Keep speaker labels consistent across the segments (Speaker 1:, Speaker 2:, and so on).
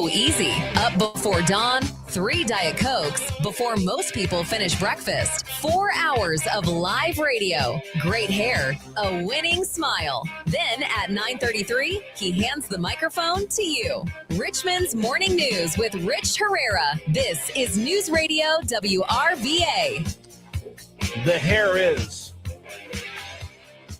Speaker 1: so easy. Up before dawn, 3 Diet Cokes before most people finish breakfast. 4 hours of live radio, great hair, a winning smile. Then at 9:33, he hands the microphone to you. Richmond's Morning News with Rich Herrera. This is News Radio WRVA.
Speaker 2: The hair is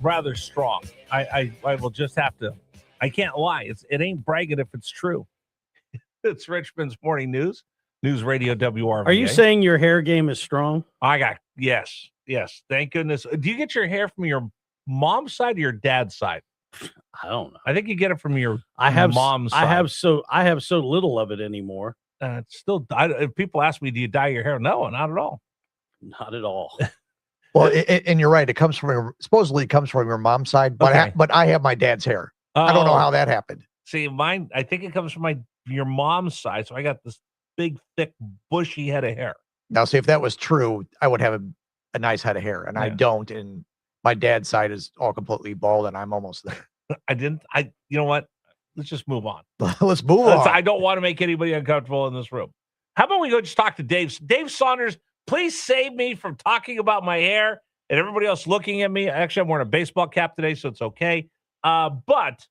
Speaker 2: rather strong. I will just have to. I can't lie. It ain't bragging if it's true. It's Richmond's Morning News, News Radio WRVA.
Speaker 3: Are you saying your hair game is strong?
Speaker 2: Yes. Thank goodness. Do you get your hair from your mom's side or your dad's side?
Speaker 3: I don't know.
Speaker 2: I think you get it from your mom's side.
Speaker 3: I have so little of it anymore.
Speaker 2: If people ask me, do you dye your hair? No, not at all.
Speaker 3: Not at all.
Speaker 4: Well, and you're right. It comes from supposedly it comes from your mom's side, but
Speaker 2: Okay.
Speaker 4: but I have my dad's hair. I don't know how that happened.
Speaker 2: See, mine. I think it comes from your mom's side. So I got this big, thick, bushy head of hair.
Speaker 4: Now, see, if that was true, I would have a nice head of hair, and I don't. And my dad's side is all completely bald, and I'm almost there.
Speaker 2: You know what? Let's just move on.
Speaker 4: Let's move on.
Speaker 2: I don't want to make anybody uncomfortable in this room. How about we go just talk to Dave? Dave Saunders, please save me from talking about my hair and everybody else looking at me. Actually, I'm wearing a baseball cap today, so it's okay. But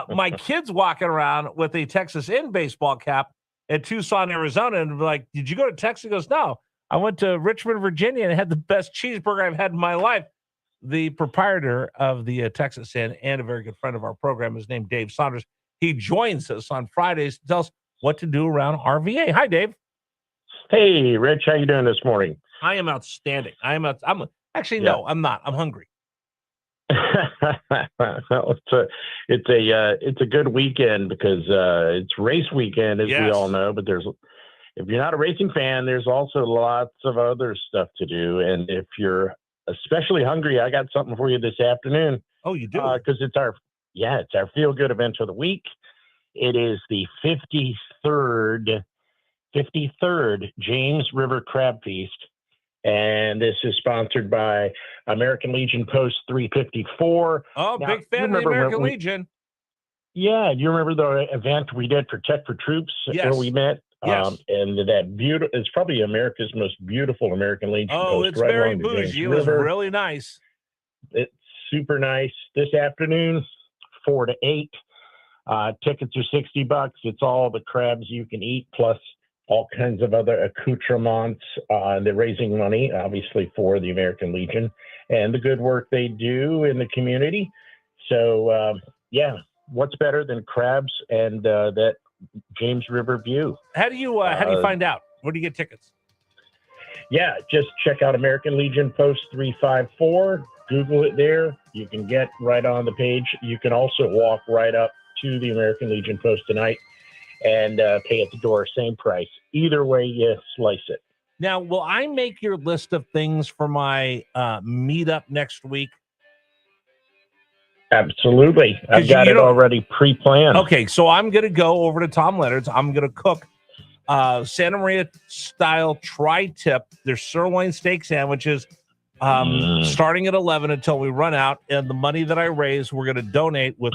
Speaker 2: my kid's walking around with a Texas Inn baseball cap at Tucson, Arizona, and like, did you go to Texas? He goes, no. I went to Richmond, Virginia, and had the best cheeseburger I've had in my life. The proprietor of the Texas Inn and a very good friend of our program is named Dave Saunders. He joins us on Fridays to tell us what to do around RVA. Hi, Dave.
Speaker 5: Hey, Rich. How you doing this morning?
Speaker 2: I am outstanding. I'm not. I'm hungry.
Speaker 5: Well, it's a good weekend because it's race weekend, as we all know. But if you're not a racing fan, there's also lots of other stuff to do. And if you're especially hungry, I got something for you this afternoon.
Speaker 2: Oh, you do?
Speaker 5: Because it's our feel good event of the week. It is the 53rd James River Crab Feast. And this is sponsored by American Legion Post 354.
Speaker 2: Oh, now, big fan of the American Legion.
Speaker 5: Yeah, you remember the event we did for Tech for Troops where we met?
Speaker 2: Yes.
Speaker 5: And that it's probably America's most beautiful American Legion Post.
Speaker 2: Oh, it's very bougie. It was really nice.
Speaker 5: It's super nice. This afternoon, 4 to 8. Tickets are $60. It's all the crabs you can eat, plus all kinds of other accoutrements. They're raising money, obviously, for the American Legion and the good work they do in the community. So, what's better than crabs and that James River view?
Speaker 2: How do you find out? Where do you get tickets?
Speaker 5: Yeah, just check out American Legion Post 354. Google it there. You can get right on the page. You can also walk right up to the American Legion Post tonight and pay at the door, same price. Either way you slice it.
Speaker 2: Now, will I make your list of things for my meetup next week?
Speaker 5: Absolutely. I've got it already pre-planned.
Speaker 2: Okay, so I'm going to go over to Tom Leonard's. I'm going to cook Santa Maria-style tri-tip. Their sirloin steak sandwiches starting at 11 until we run out. And the money that I raise, we're going to donate with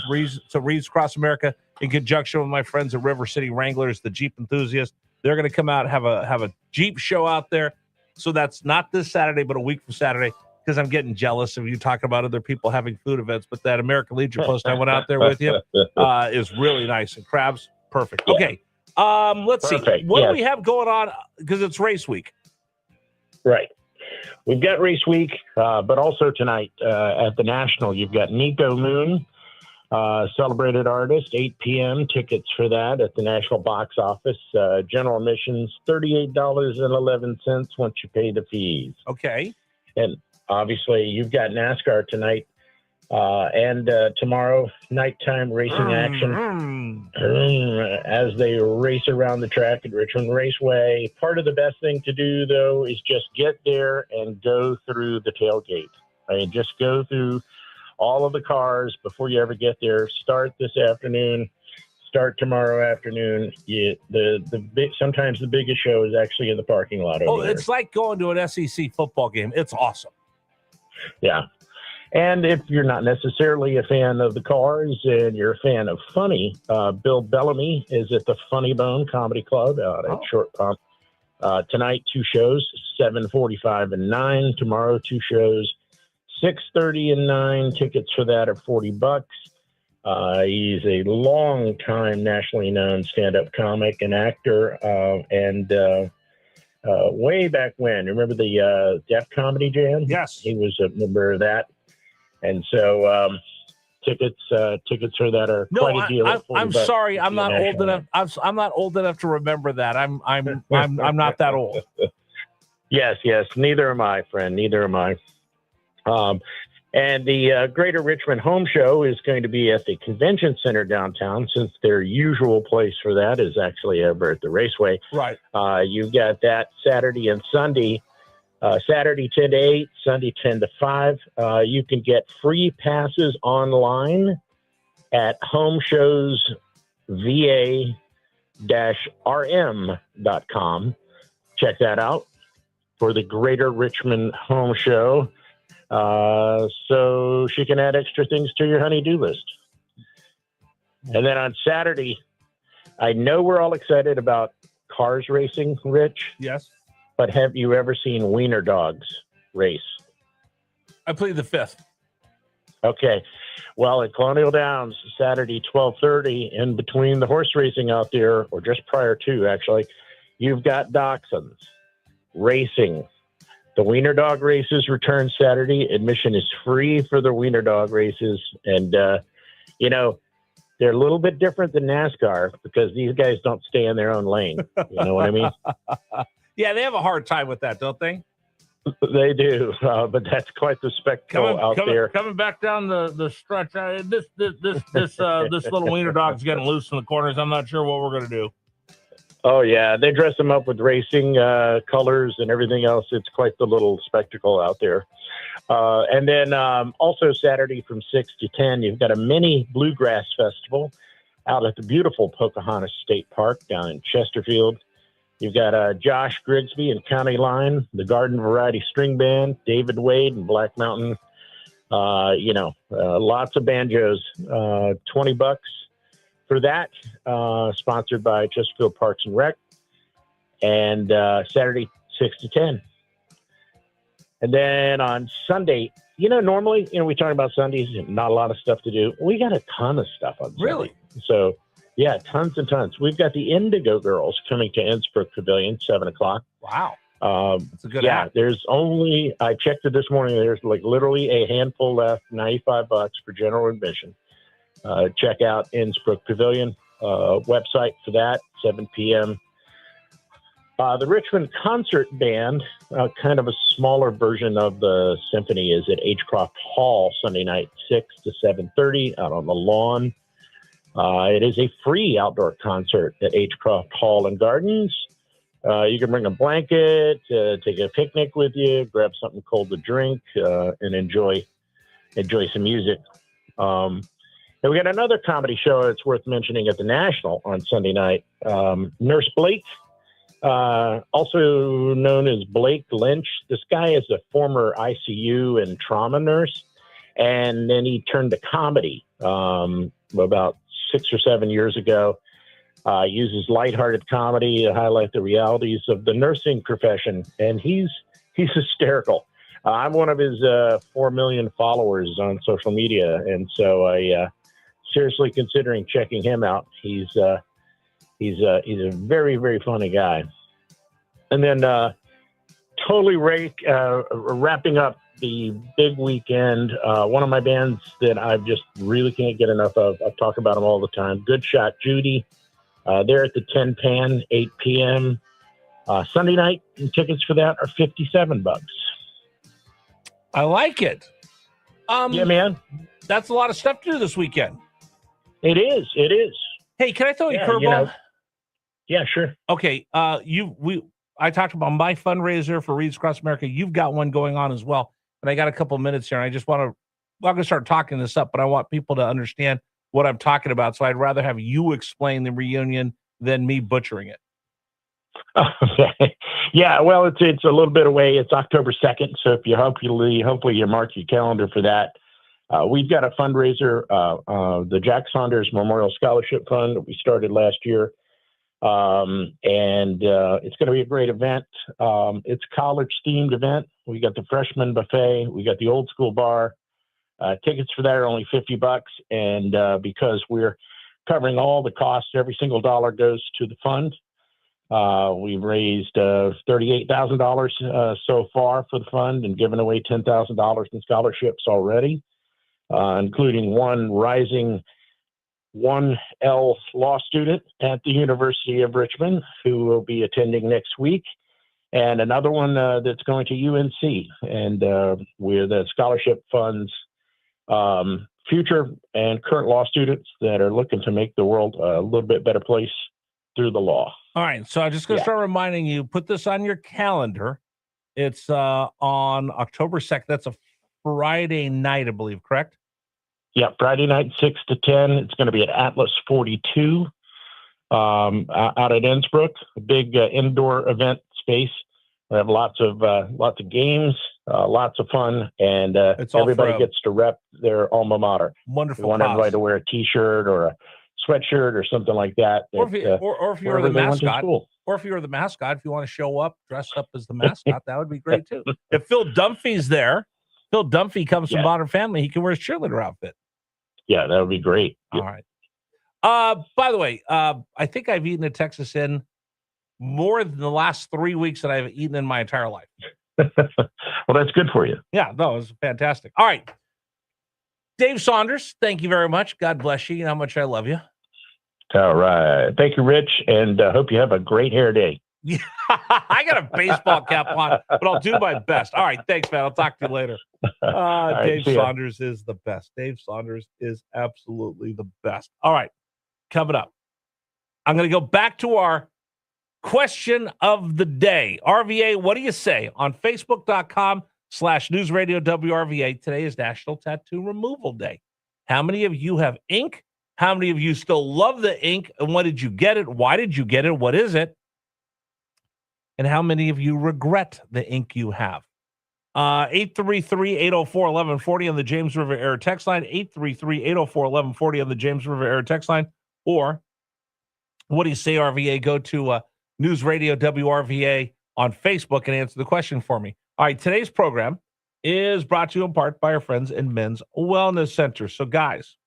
Speaker 2: to Reeds Across America in conjunction with my friends at River City Wranglers, the Jeep enthusiasts. They're going to come out and have a Jeep show out there. So that's not this Saturday, but a week from Saturday, because I'm getting jealous of you talking about other people having food events. But that American Legion Post I went out there with you is really nice. And crabs, perfect. Yeah. Okay, let's see. What do we have going on? Because it's race week.
Speaker 5: Right. We've got race week, but also tonight at the National, you've got Nico Moon, celebrated artist, 8 p.m. Tickets for that at the National box office. General admissions, $38.11 once you pay the fees.
Speaker 2: Okay.
Speaker 5: And obviously, you've got NASCAR tonight and tomorrow, nighttime racing action as they race around the track at Richmond Raceway. Part of the best thing to do, though, is just get there and go through the tailgate. I mean, just go through all of the cars before you ever get there. Start this afternoon. Start tomorrow afternoon. Sometimes the biggest show is actually in the parking lot over there.
Speaker 2: It's like going to an SEC football game. It's awesome.
Speaker 5: Yeah. And if you're not necessarily a fan of the cars and you're a fan of funny, Bill Bellamy is at the Funny Bone Comedy Club out at Short Pump. Tonight, 2 shows, 7:45 and 9. Tomorrow, 2 shows, 6:30 and 9. Tickets for that are $40. He's a long-time nationally known stand-up comic and actor. And way back when, remember the Def Comedy Jam?
Speaker 2: Yes.
Speaker 5: He was a member of that. And so tickets for that are quite a deal.
Speaker 2: I'm sorry, I'm not old enough. I'm not old enough to remember that. I'm not that old.
Speaker 5: Yes. Neither am I, friend. Neither am I. And the Greater Richmond Home Show is going to be at the Convention Center downtown, since their usual place for that is actually over at the Raceway.
Speaker 2: Right.
Speaker 5: You've got that Saturday and Sunday. Saturday 10 to 8, Sunday 10 to 5. You can get free passes online at homeshowsva-rm.com. Check that out for the Greater Richmond Home Show. So she can add extra things to your honey-do list. And then on Saturday, I know we're all excited about cars racing, Rich.
Speaker 2: Yes.
Speaker 5: But have you ever seen wiener dogs race?
Speaker 2: I played the 5th.
Speaker 5: Okay. Well, at Colonial Downs, Saturday, 12:30, in between the horse racing out there, or just prior to, actually, you've got dachshunds racing. The wiener dog races return Saturday. Admission is free for the wiener dog races. And, they're a little bit different than NASCAR because these guys don't stay in their own lane. You know what I mean?
Speaker 2: Yeah, they have a hard time with that, don't they?
Speaker 5: They do, but that's quite the spectacle out there.
Speaker 2: Coming back down the stretch, this little wiener dog's getting loose in the corners. I'm not sure what we're going to do.
Speaker 5: Oh, yeah. They dress them up with racing colors and everything else. It's quite the little spectacle out there. And then also Saturday from 6 to 10, you've got a mini bluegrass festival out at the beautiful Pocahontas State Park down in Chesterfield. You've got Josh Grigsby and County Line, the Garden Variety String Band, David Wade and Black Mountain. Lots of banjos. $20 for that. Sponsored by Chesterfield Parks and Rec. And Saturday, 6 to 10. And then on Sunday, normally, we talk about Sundays, not a lot of stuff to do. We got a ton of stuff on Sunday.
Speaker 2: Really?
Speaker 5: So, yeah, tons and tons. We've got the Indigo Girls coming to Innsbruck Pavilion, 7 o'clock.
Speaker 2: Wow. That's a good
Speaker 5: app. I checked it this morning. There's literally a handful left, $95 for general admission. Check out Innsbruck Pavilion website for that, 7 p.m. The Richmond Concert Band, kind of a smaller version of the symphony, is at Agecroft Hall Sunday night, 6 to 7:30 out on the lawn. It is a free outdoor concert at Agecroft Hall and Gardens. You can bring a blanket, take a picnic with you, grab something cold to drink, and enjoy some music. And we got another comedy show that's worth mentioning at the National on Sunday night. Nurse Blake, also known as Blake Lynch. This guy is a former ICU and trauma nurse, and then he turned to comedy about 6 or 7 years ago. Uses lighthearted comedy to highlight the realities of the nursing profession, and he's hysterical. I'm one of his 4 million followers on social media, and so I seriously considering checking him out. He's a very, very funny guy. And then totally wrapping up the big weekend. One of my bands that I just really can't get enough of. I talk about them all the time. Good Shot Judy. They're at the 10 Pan, 8 p.m. Sunday night. And tickets for that are $57.
Speaker 2: I like it.
Speaker 5: Yeah, man.
Speaker 2: That's a lot of stuff to do this weekend.
Speaker 5: It is.
Speaker 2: Hey, can I throw you a curveball?
Speaker 5: Yeah, sure.
Speaker 2: Okay. I talked about my fundraiser for Reads Across America. You've got one going on as well. And I got a couple minutes here. And I just I'm going to start talking this up, but I want people to understand what I'm talking about. So I'd rather have you explain the reunion than me butchering it.
Speaker 5: Okay. Yeah, well, it's a little bit away. It's October 2nd, so if you hopefully you mark your calendar for that. We've got a fundraiser, the Jack Saunders Memorial Scholarship Fund that we started last year, and it's going to be a great event. It's a college-themed event. We got the freshman buffet. We got the old school bar. Tickets for that are only $50, and because we're covering all the costs, every single dollar goes to the fund. We've raised $38,000 so far for the fund and given away $10,000 in scholarships already, including one rising 1L law student at the University of Richmond who will be attending next week, and another one that's going to UNC. And we're the scholarship funds future and current law students that are looking to make the world a little bit better place through the law.
Speaker 2: All right, so I'm just going to start reminding you, put this on your calendar. It's on October 2nd. That's a Friday night, I believe, correct?
Speaker 5: Yeah, Friday night, 6 to 10. It's going to be at Atlas 42 out at Innsbruck, a big indoor event space. We have lots of games, lots of fun, and everybody gets to rep their alma mater.
Speaker 2: Wonderful.
Speaker 5: We want everybody to wear a T-shirt or a sweatshirt or something like that.
Speaker 2: Or if you're the mascot, if you want to show up dressed up as the mascot, that would be great too. If Phil Dunphy's there, Phil Dunphy comes from Modern Family, he can wear his cheerleader outfit.
Speaker 5: Yeah, that would be great.
Speaker 2: All right. By the way, I think I've eaten a Texas Inn more than the last 3 weeks that I've eaten in my entire life.
Speaker 5: Well, that's good for you.
Speaker 2: Yeah, no, it was fantastic. All right. Dave Saunders, thank you very much. God bless you. You know how much I love you.
Speaker 5: All right. Thank you, Rich, and hope you have a great hair day.
Speaker 2: Yeah, I got a baseball cap on, but I'll do my best. All right. Thanks, man. I'll talk to you later. Dave Saunders is the best. Dave Saunders is absolutely the best. All right. Coming up, I'm going to go back to our question of the day. RVA, what do you say? On Facebook.com/NewsRadio WRVA. Today is National Tattoo Removal Day. How many of you have ink? How many of you still love the ink? And when did you get it? Why did you get it? What is it? And how many of you regret the ink you have? 833-804-1140 on the James River Air text line. 833-804-1140 on the James River Air text line. Or what do you say, RVA? Go to News Radio WRVA on Facebook and answer the question for me. All right, today's program is brought to you in part by our friends in Men's Wellness Center. So, guys,